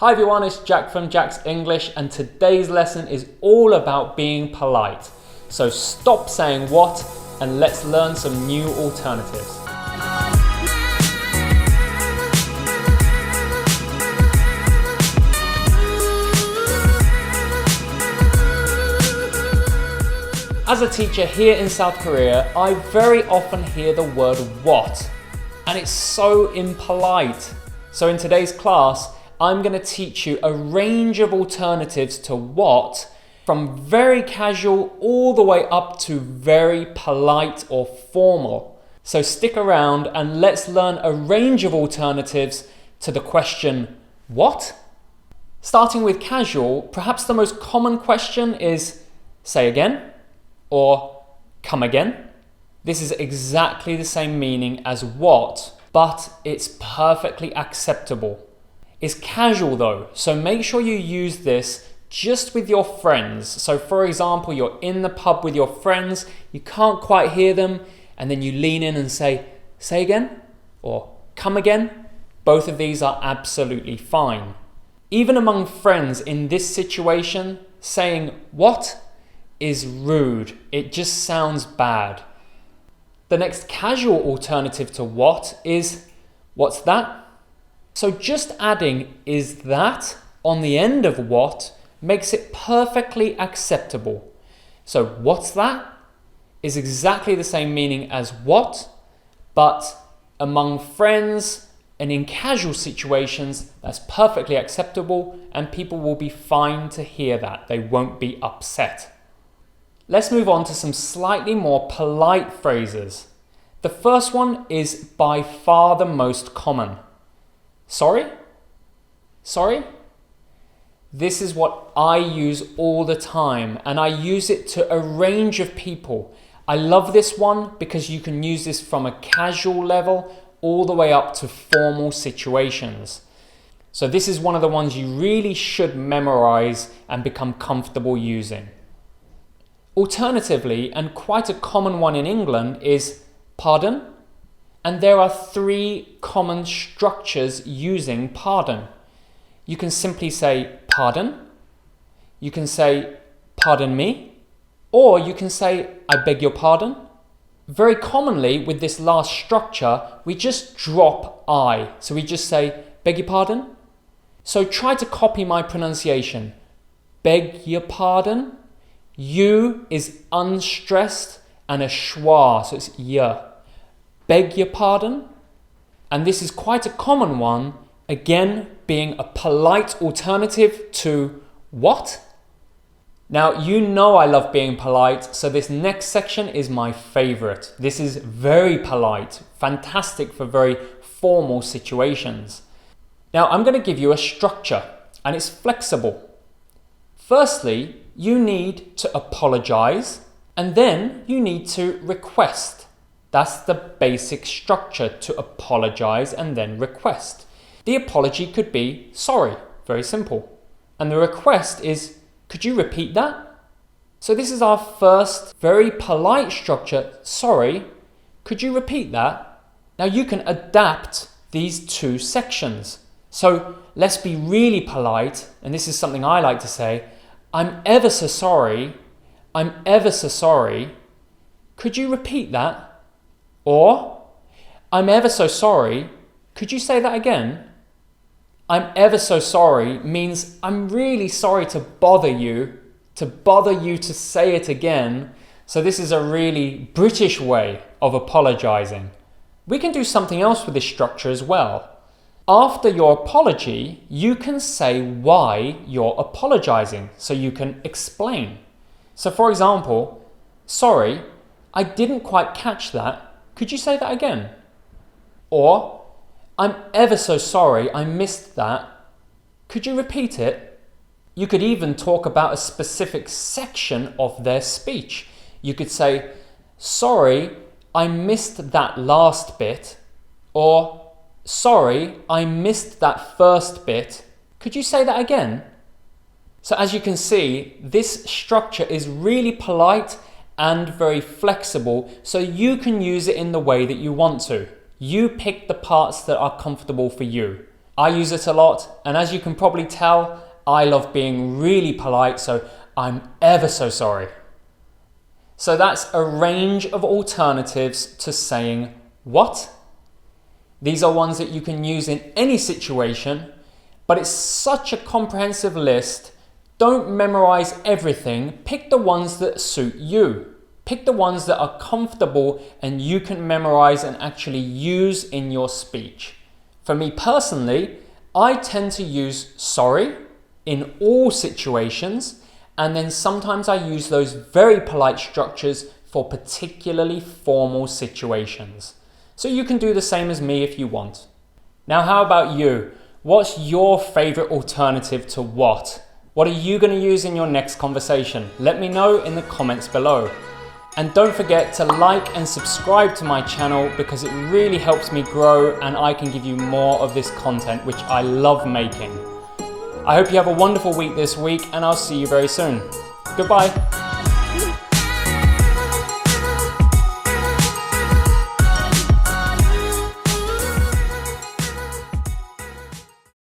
Hi everyone, it's Jack from Jack's English, and today's lesson is all about being polite. So stop saying what and let's learn some new alternatives. As a teacher here in South Korea, I very often hear the word what, and it's so impolite. So in today's class, I'm going to teach you a range of alternatives to what, from very casual all the way up to very polite or formal. So stick around and let's learn a range of alternatives to the question, what? Starting with casual, perhaps the most common question is, say again, or come again. This is exactly the same meaning as what, but it's perfectly acceptable. It's casual though, so make sure you use this just with your friends. So for example, you're in the pub with your friends, you can't quite hear them, and then you lean in and say again, or come again. Both of these are absolutely fine. Even among friends in this situation, saying what is rude. It just sounds bad. The next casual alternative to what is, what's that? So just adding is that on the end of what makes it perfectly acceptable. So what's that is exactly the same meaning as what, but among friends and in casual situations, that's perfectly acceptable and people will be fine to hear that. They won't be upset. Let's move on to some slightly more polite phrases. The first one is by far the most common. Sorry? Sorry? This is what I use all the time, and I use it to a range of people. I love this one because you can use this from a casual level all the way up to formal situations. So this is one of the ones you really should memorize and become comfortable using. Alternatively, and quite a common one in England, is pardon. And there are three common structures using pardon. You can simply say pardon, you can say pardon me, or you can say I beg your pardon. Very commonly with this last structure, we just drop I. So we just say beg your pardon. So try to copy my pronunciation. Beg your pardon. U is unstressed and a schwa, so it's y. Beg your pardon. And this is quite a common one, again being a polite alternative to what? Now you know I love being polite, so this next section is my favorite. This is very polite, fantastic for very formal situations. Now I'm going to give you a structure and it's flexible. Firstly, you need to apologize and then you need to request. That's the basic structure, to apologize and then request. The apology could be sorry, very simple. And the request is, could you repeat that? So this is our first very polite structure. Sorry, could you repeat that? Now you can adapt these two sections. So let's be really polite, and this is something I like to say. I'm ever so sorry. I'm ever so sorry. Could you repeat that? Or, I'm ever so sorry. Could you say that again? I'm ever so sorry means I'm really sorry to bother you to say it again. So this is a really British way of apologizing. We can do something else with this structure as well. After your apology, you can say why you're apologizing. So you can explain. So for example, sorry, I didn't quite catch that. Could you say that again? Or, I'm ever so sorry, I missed that. Could you repeat it? You could even talk about a specific section of their speech. You could say, sorry, I missed that last bit. Or, sorry, I missed that first bit. Could you say that again? So as you can see, this structure is really polite and very flexible, so you can use it in the way that you want to. You pick the parts that are comfortable for you. I use it a lot, and as you can probably tell, I love being really polite, so I'm ever so sorry. So that's a range of alternatives to saying what. These are ones that you can use in any situation, but it's such a comprehensive list. Don't memorize everything. Pick the ones that suit you. Pick the ones that are comfortable and you can memorize and actually use in your speech. For me personally, I tend to use sorry in all situations, and then sometimes I use those very polite structures for particularly formal situations. So you can do the same as me if you want. Now, how about you? What's your favorite alternative to what? What are you going to use in your next conversation? Let me know in the comments below. And don't forget to like and subscribe to my channel because it really helps me grow and I can give you more of this content, which I love making. I hope you have a wonderful week this week and I'll see you very soon. Goodbye.